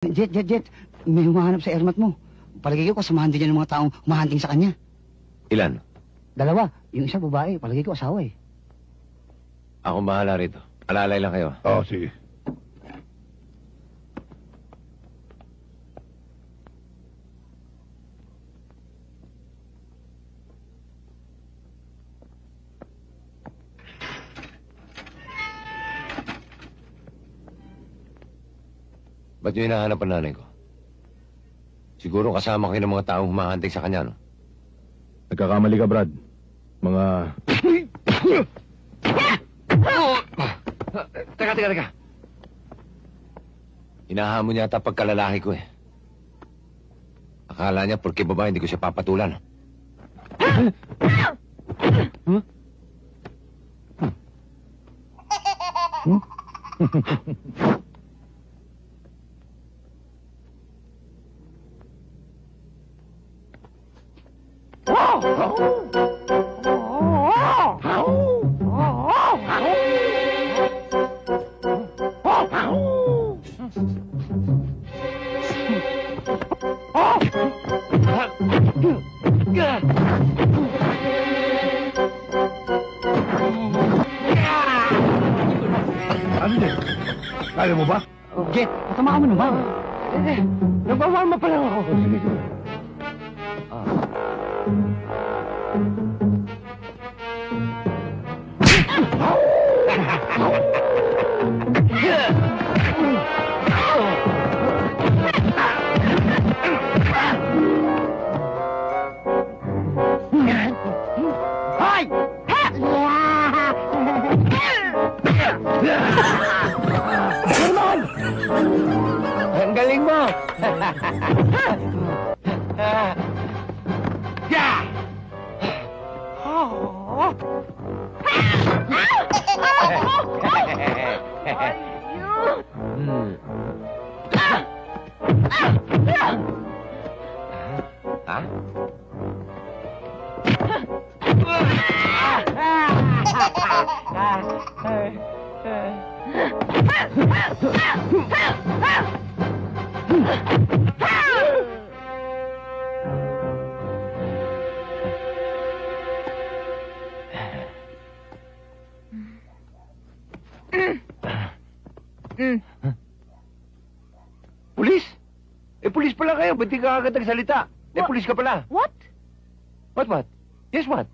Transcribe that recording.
Jet. May humahanap sa airmat mo. Palagay ko kasamahan din niya ng mga taong humahanting sa kanya. Ilan? 2. Yung isa babae. Palagay ko asawa eh. Ako bahala rito. Alalay lang kayo. Oo, sige. Ba't nyo hinahanap ang nanay ko? Siguro kasama kayo ng mga taong humahanting sa kanya, no? Nagkakamali ka, Brad. Mga... Teka. Hinahamon niya ata pagkalalaki ko eh. Akala niya porke babae hindi ko siya papatulan. Ano niya? Kaya mo ba? Jet, patamaan mo naman. Nagbawarma pa lang ako. Sige. Hoy! Ang galing mo! Ha? Pulis? Pulis pala kayo. Ba't di ka agad nagsalita? Pulis ka pala. What? What? Yes, what?